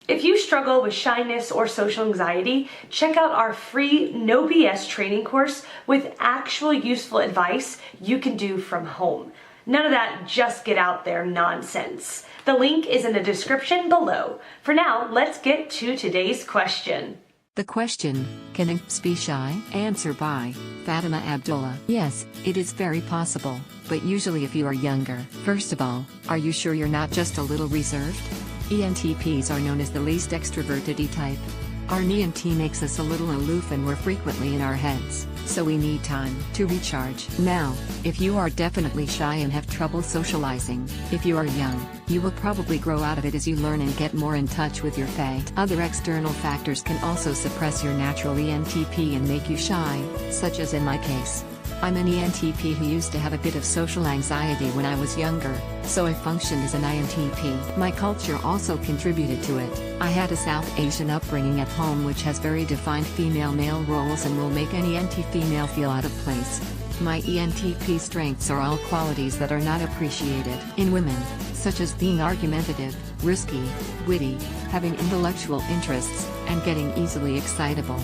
If you struggle with shyness or social anxiety, check out our free No BS training course with actual useful advice you can do from home. None of that just get out there nonsense. The link is in the description below. For now, let's get to today's question. The question, can Entps be shy? Answer by Fatima Abdullah. Yes, it is very possible, but usually if you are younger. First of all, are you sure you're not just a little reserved? ENTPs are known as the least extroverted E-type. Our ENT makes us a little aloof and we're frequently in our heads, so we need time to recharge. Now, if you are definitely shy and have trouble socializing, if you are young, you will probably grow out of it as you learn and get more in touch with your fate. Other external factors can also suppress your natural ENTP and make you shy, such as in my case. I'm an ENTP who used to have a bit of social anxiety when I was younger, so I functioned as an INTP. My culture also contributed to it. I had a South Asian upbringing at home which has very defined female-male roles and will make any female feel out of place. My ENTP strengths are all qualities that are not appreciated in women, such as being argumentative, risky, witty, having intellectual interests, and getting easily excitable.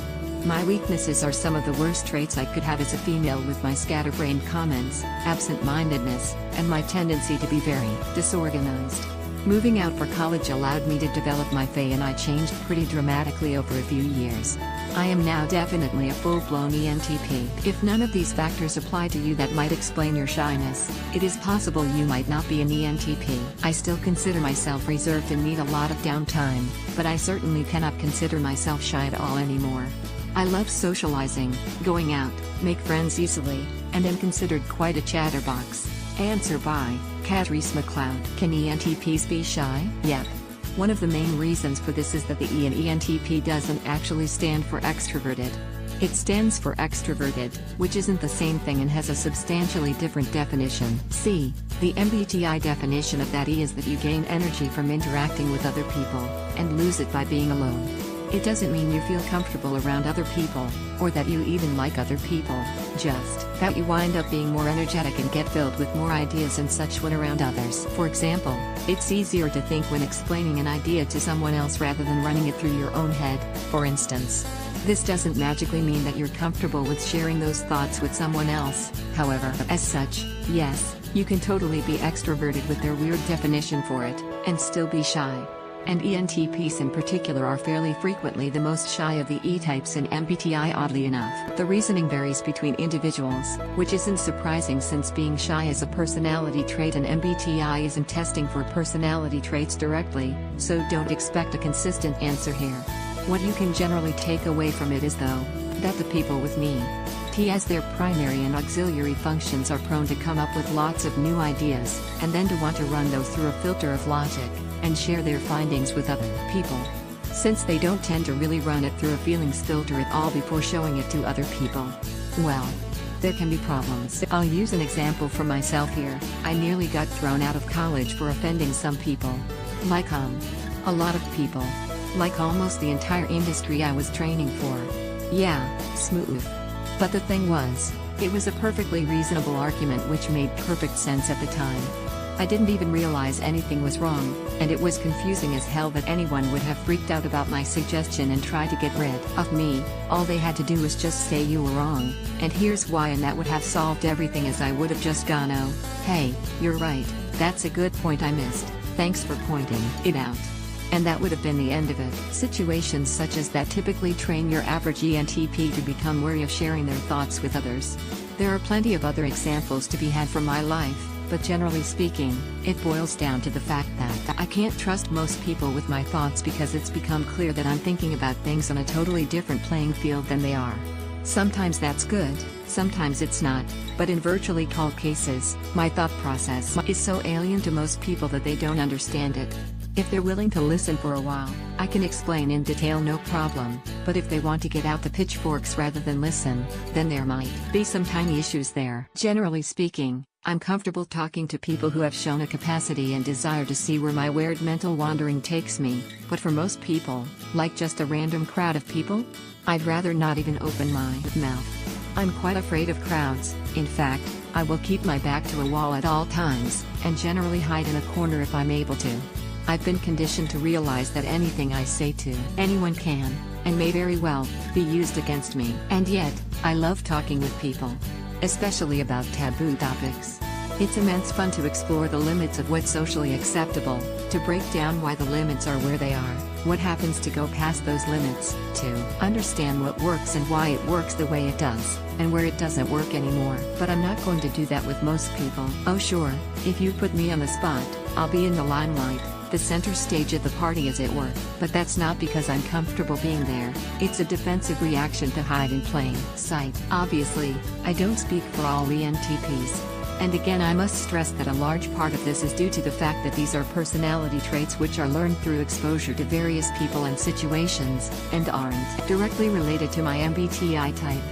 My weaknesses are some of the worst traits I could have as a female, with my scatterbrained comments, absent-mindedness, and my tendency to be very disorganized. Moving out for college allowed me to develop my FE and I changed pretty dramatically over a few years. I am now definitely a full-blown ENTP. If none of these factors apply to you that might explain your shyness, it is possible you might not be an ENTP. I still consider myself reserved and need a lot of downtime, but I certainly cannot consider myself shy at all anymore. I love socializing, going out, make friends easily, and am considered quite a chatterbox. Answer by Catrice McLeod. Can ENTPs be shy? Yep. One of the main reasons for this is that the E in ENTP doesn't actually stand for extroverted. It stands for extroverted, which isn't the same thing and has a substantially different definition. See, the MBTI definition of that E is that you gain energy from interacting with other people, and lose it by being alone. It doesn't mean you feel comfortable around other people, or that you even like other people, just that you wind up being more energetic and get filled with more ideas and such when around others. For example, it's easier to think when explaining an idea to someone else rather than running it through your own head, for instance. This doesn't magically mean that you're comfortable with sharing those thoughts with someone else, however. As such, yes, you can totally be extroverted with their weird definition for it, and still be shy. And ENTPs in particular are fairly frequently the most shy of the E-types in MBTI, oddly enough. The reasoning varies between individuals, which isn't surprising since being shy is a personality trait and MBTI isn't testing for personality traits directly, so don't expect a consistent answer here. What you can generally take away from it is though, that the people with T as their primary and auxiliary functions are prone to come up with lots of new ideas, and then to want to run those through a filter of logic, and share their findings with other people. Since they don't tend to really run it through a feelings filter at all before showing it to other people, well, there can be problems. I'll use an example for myself here. I nearly got thrown out of college for offending some people. Like a lot of people. Like almost the entire industry I was training for. Yeah, smooth. But the thing was, it was a perfectly reasonable argument which made perfect sense at the time. I didn't even realize anything was wrong, and it was confusing as hell that anyone would have freaked out about my suggestion and tried to get rid of me. All they had to do was just say you were wrong, and here's why, and that would have solved everything, as I would have just gone, oh, hey, you're right, that's a good point I missed, thanks for pointing it out. And that would have been the end of it. Situations such as that typically train your average ENTP to become wary of sharing their thoughts with others. There are plenty of other examples to be had from my life, but generally speaking, it boils down to the fact that I can't trust most people with my thoughts because it's become clear that I'm thinking about things on a totally different playing field than they are. Sometimes that's good, sometimes it's not, but in virtually all cases, my thought process is so alien to most people that they don't understand it. If they're willing to listen for a while, I can explain in detail, no problem, but if they want to get out the pitchforks rather than listen, then there might be some tiny issues there. Generally speaking, I'm comfortable talking to people who have shown a capacity and desire to see where my weird mental wandering takes me, but for most people, like just a random crowd of people, I'd rather not even open my mouth. I'm quite afraid of crowds. In fact, I will keep my back to a wall at all times, and generally hide in a corner if I'm able to. I've been conditioned to realize that anything I say to anyone can, and may very well, be used against me. And yet, I love talking with people. Especially about taboo topics. It's immense fun to explore the limits of what's socially acceptable, to break down why the limits are where they are, what happens to go past those limits, to understand what works and why it works the way it does, and where it doesn't work anymore. But I'm not going to do that with most people. Oh sure, if you put me on the spot, I'll be in the limelight, the center stage of the party as it were. But that's not because I'm comfortable being there, it's a defensive reaction to hide in plain sight. Obviously, I don't speak for all ENTPs. And again, I must stress that a large part of this is due to the fact that these are personality traits which are learned through exposure to various people and situations, and aren't directly related to my MBTI type.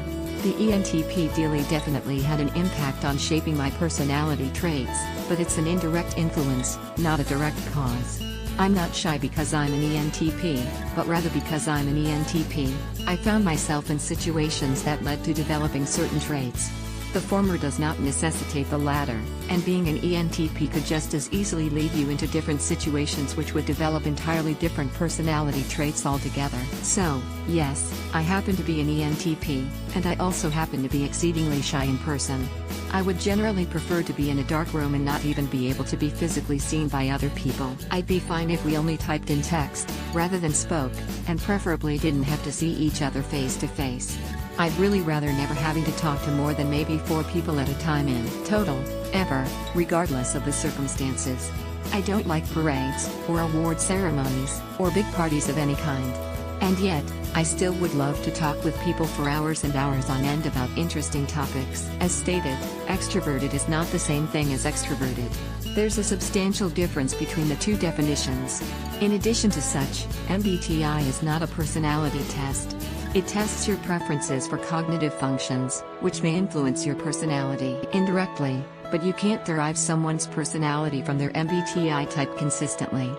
The ENTP definitely had an impact on shaping my personality traits, but it's an indirect influence, not a direct cause. I'm not shy because I'm an ENTP, but rather because I'm an ENTP, I found myself in situations that led to developing certain traits. The former does not necessitate the latter, and being an ENTP could just as easily lead you into different situations which would develop entirely different personality traits altogether. So, yes, I happen to be an ENTP, and I also happen to be exceedingly shy in person. I would generally prefer to be in a dark room and not even be able to be physically seen by other people. I'd be fine if we only typed in text, rather than spoke, and preferably didn't have to see each other face to face. I'd really rather never having to talk to more than maybe 4 people at a time in total, ever, regardless of the circumstances. I don't like parades, or award ceremonies, or big parties of any kind. And yet, I still would love to talk with people for hours and hours on end about interesting topics. As stated, extroverted is not the same thing as extroverted. There's a substantial difference between the two definitions. In addition to such, MBTI is not a personality test. It tests your preferences for cognitive functions, which may influence your personality indirectly, but you can't derive someone's personality from their MBTI type consistently.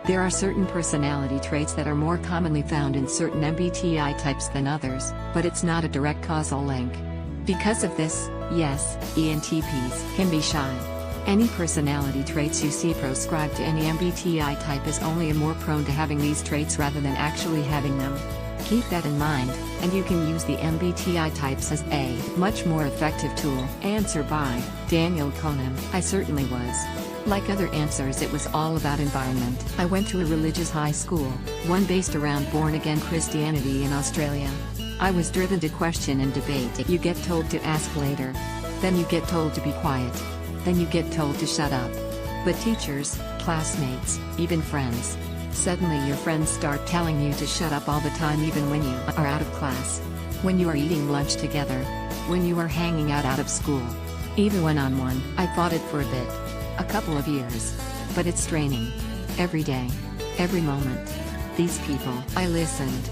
There are certain personality traits that are more commonly found in certain MBTI types than others, but it's not a direct causal link. Because of this, yes, ENTPs can be shy. Any personality traits you see proscribed to any MBTI type is only more prone to having these traits rather than actually having them. Keep that in mind, and you can use the MBTI types as a much more effective tool. Answer by Daniel Conan. I certainly was. Like other answers, it was all about environment. I went to a religious high school, one based around born-again Christianity in Australia. I was driven to question and debate. You get told to ask later. Then you get told to be quiet. Then you get told to shut up. But teachers, classmates, even friends. Suddenly your friends start telling you to shut up all the time, even when you are out of class. When you are eating lunch together. When you are hanging out of school. Even one-on-one. I fought it for a bit. A couple of years. But it's draining. Every day. Every moment. These people. I listened.